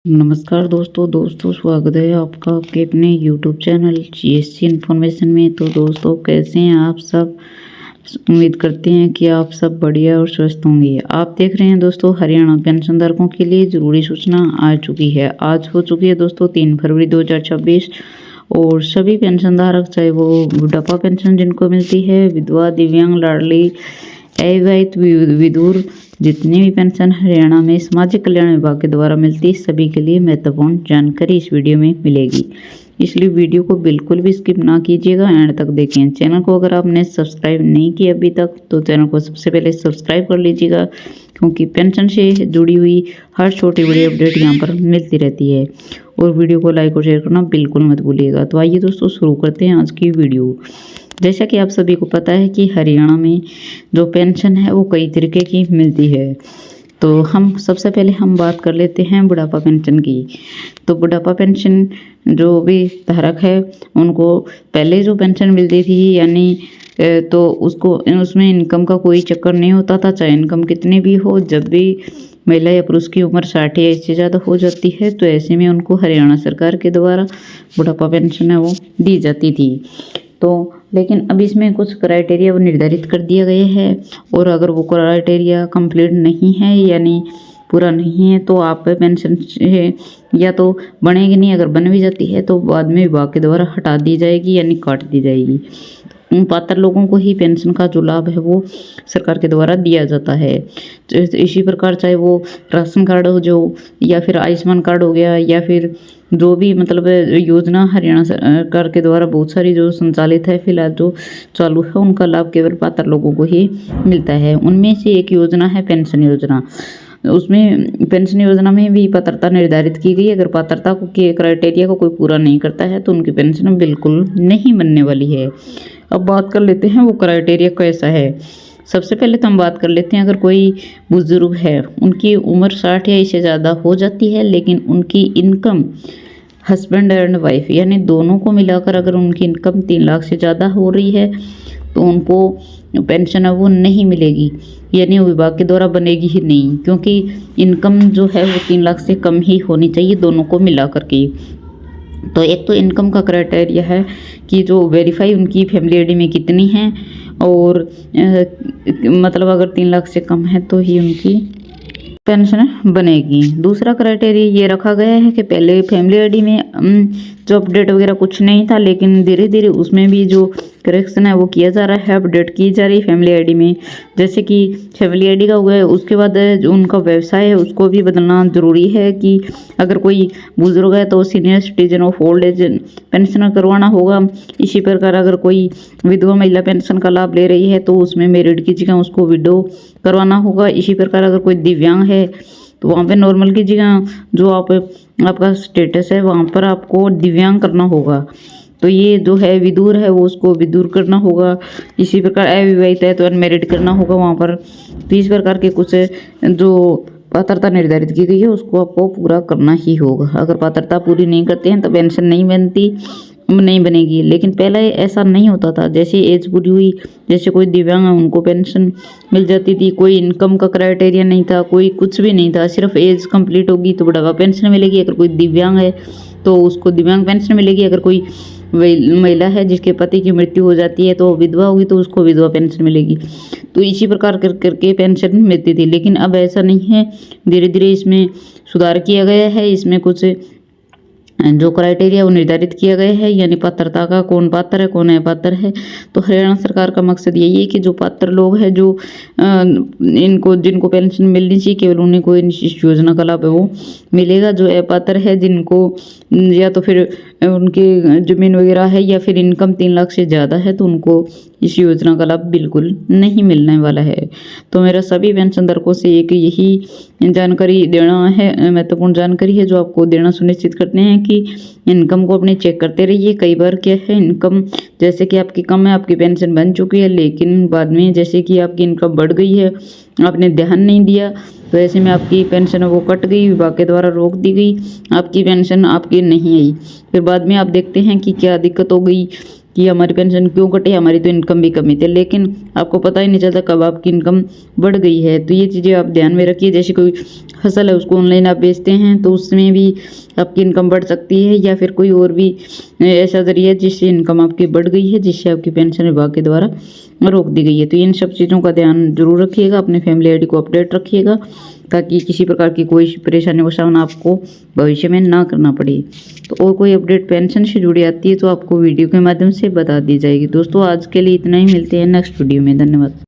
नमस्कार दोस्तों स्वागत है आपका आपके अपने यूट्यूब चैनल जीएससी इन्फॉर्मेशन में। तो दोस्तों कैसे हैं आप सब। उम्मीद करते हैं कि आप सब बढ़िया और स्वस्थ होंगे। आप देख रहे हैं दोस्तों हरियाणा पेंशनधारकों के लिए ज़रूरी सूचना आ चुकी है। आज हो चुकी है दोस्तों 3 फरवरी 2026 और सभी पेंशनधारक चाहे वो बुढ़ापा पेंशन जिनको मिलती है, विधवा, दिव्यांग, लाडली, अविवाहित, विधुर, जितनी भी पेंशन हरियाणा में सामाजिक कल्याण विभाग के द्वारा मिलती है सभी के लिए महत्वपूर्ण जानकारी इस वीडियो में मिलेगी। इसलिए वीडियो को बिल्कुल भी स्किप ना कीजिएगा, एंड तक देखें। चैनल को अगर आपने सब्सक्राइब नहीं किया अभी तक तो चैनल को सबसे पहले सब्सक्राइब कर लीजिएगा, क्योंकि पेंशन से जुड़ी हुई हर छोटी बड़ी अपडेट यहाँ पर मिलती रहती है। और वीडियो को लाइक और शेयर करना बिल्कुल मत भूलिएगा। तो आइए दोस्तों शुरू करते हैं आज की वीडियो। जैसा कि आप सभी को पता है कि हरियाणा में जो पेंशन है वो कई तरीके की मिलती है। तो हम सबसे पहले बात कर लेते हैं बुढ़ापा पेंशन की। तो बुढ़ापा पेंशन जो भी धारक है उनको पहले जो पेंशन मिलती थी यानी तो उसमें इनकम का कोई चक्कर नहीं होता था, चाहे इनकम कितनी भी हो। जब भी महिला या पुरुष की उम्र 60 या इससे ज़्यादा हो जाती है तो ऐसे में उनको हरियाणा सरकार के द्वारा बुढ़ापा पेंशन है वो दी जाती थी। तो लेकिन अब इसमें कुछ क्राइटेरिया वो निर्धारित कर दिया गया है, और अगर वो क्राइटेरिया कंप्लीट नहीं है यानी पूरा नहीं है तो आप पेंशन या तो बनेगी नहीं, अगर बन भी जाती है तो बाद में विभाग के द्वारा हटा दी जाएगी यानी काट दी जाएगी। उन पात्र लोगों को ही पेंशन का जो लाभ है वो सरकार के द्वारा दिया जाता है। इसी प्रकार चाहे वो राशन कार्ड हो जो, या फिर आयुष्मान कार्ड हो गया, या फिर जो भी मतलब योजना हरियाणा सरकार के द्वारा बहुत सारी जो संचालित है फिलहाल जो चालू है, उनका लाभ केवल पात्र लोगों को ही मिलता है। उनमें से एक योजना है पेंशन योजना। उसमें पेंशन योजना में भी पात्रता निर्धारित की गई। अगर पात्रता के क्राइटेरिया को कोई पूरा नहीं करता है तो उनकी पेंशन बिल्कुल नहीं बनने वाली है। अब बात कर लेते हैं वो क्राइटेरिया कैसा है। सबसे पहले तो हम बात कर लेते हैं, अगर कोई बुजुर्ग है उनकी उम्र 60 या इससे ज़्यादा हो जाती है, लेकिन उनकी इनकम हस्बैंड एंड वाइफ यानी दोनों को मिलाकर अगर उनकी इनकम 3 लाख से ज़्यादा हो रही है तो उनको पेंशन है वो नहीं मिलेगी, यानी वो विभाग के द्वारा बनेगी ही नहीं, क्योंकि इनकम जो है वो 3 लाख से कम ही होनी चाहिए दोनों को मिला करके। तो एक तो इनकम का क्राइटेरिया है कि जो वेरीफाई उनकी फैमिली आईडी में कितनी है, और मतलब अगर 3 लाख से कम है तो ही उनकी पेंशन बनेगी। दूसरा क्राइटेरिया ये रखा गया है कि पहले फैमिली आईडी में जो अपडेट वगैरह कुछ नहीं था, लेकिन धीरे धीरे उसमें भी जो करेक्शन है वो किया जा रहा है, अपडेट की जा रही है फैमिली आईडी में। जैसे कि फैमिली आईडी का हो गया, उसके बाद जो उनका व्यवसाय है उसको भी बदलना ज़रूरी है कि अगर कोई बुजुर्ग है तो senior citizen of old age pension करवाना होगा। इसी प्रकार अगर कोई विधवा महिला पेंशन का लाभ ले रही है तो उसमें मेरिट की जगह उसको विडो करवाना होगा। इसी प्रकार अगर कोई दिव्यांग है तो वहाँ पे नॉर्मल की जगह जो आपका स्टेटस है वहाँ पर आपको दिव्यांग करना होगा। तो ये जो है विदुर है वो उसको विदुर करना होगा। इसी प्रकार अविवाहित है तो अनमेरिड करना होगा वहाँ पर। तो इस प्रकार के कुछ जो पात्रता निर्धारित की गई है उसको आपको पूरा करना ही होगा। अगर पात्रता पूरी नहीं करते हैं तो पेंशन नहीं बनेगी। लेकिन पहले ऐसा नहीं होता था, जैसे एज पूरी हुई, जैसे कोई दिव्यांग है उनको पेंशन मिल जाती थी। कोई इनकम का क्राइटेरिया नहीं था, कोई कुछ भी नहीं था, सिर्फ एज कंप्लीट होगी तो बुढ़ापा पेंशन मिलेगी। अगर कोई दिव्यांग है तो उसको दिव्यांग पेंशन मिलेगी। अगर कोई महिला है जिसके पति की मृत्यु हो जाती है तो विधवा होगी तो उसको विधवा पेंशन मिलेगी। तो इसी प्रकार करके पेंशन मिलती थी। लेकिन अब ऐसा नहीं है, धीरे धीरे इसमें सुधार किया गया है। इसमें कुछ जो क्राइटेरिया वो निर्धारित किया गया है, यानी पात्रता का कौन पात्र है कौन अपात्र है। तो हरियाणा सरकार का मकसद यही है कि जो पात्र लोग हैं जो जिनको पेंशन मिलनी चाहिए केवल उन्हीं को इस योजना का लाभ है वो मिलेगा। जो अपात्र है जिनको या तो फिर उनकी जमीन वगैरह है या फिर इनकम 3 लाख से ज़्यादा है तो उनको इस योजना का लाभ बिल्कुल नहीं मिलने वाला है। तो मेरा सभी पेंशनधारकों से एक यही जानकारी देना है, महत्वपूर्ण जानकारी है जो आपको देना सुनिश्चित करते हैं कि इनकम को अपने चेक करते रहिए। कई बार क्या है, इनकम जैसे कि आपकी कम है, आपकी पेंशन बन चुकी है, लेकिन बाद में जैसे कि आपकी इनकम बढ़ गई है, आपने ध्यान नहीं दिया तो ऐसे में आपकी पेंशन वो कट गई, विभाग के द्वारा रोक दी गई, आपकी पेंशन आपकी नहीं आई। फिर बाद में आप देखते हैं कि क्या दिक्कत हो गई कि हमारी पेंशन क्यों कटी, हमारी तो इनकम भी कमी थी, लेकिन आपको पता ही नहीं चलता कब आपकी इनकम बढ़ गई है। तो ये चीज़ें आप ध्यान में रखिए। जैसे कोई फसल है उसको ऑनलाइन आप बेचते हैं तो उसमें भी आपकी इनकम बढ़ सकती है, या फिर कोई और भी ऐसा जरिया जिससे इनकम आपकी बढ़ गई है, जिससे आपकी पेंशन विभाग के द्वारा रोक दी गई है। तो इन सब चीज़ों का ध्यान जरूर रखिएगा, अपने फैमिली आईडी को अपडेट रखिएगा, ताकि किसी प्रकार की कोई परेशानी का सामना आपको भविष्य में ना करना पड़े। तो और कोई अपडेट पेंशन से जुड़ी आती है तो आपको वीडियो के माध्यम से बता दी जाएगी। दोस्तों आज के लिए इतना ही, मिलते हैं नेक्स्ट वीडियो में। धन्यवाद।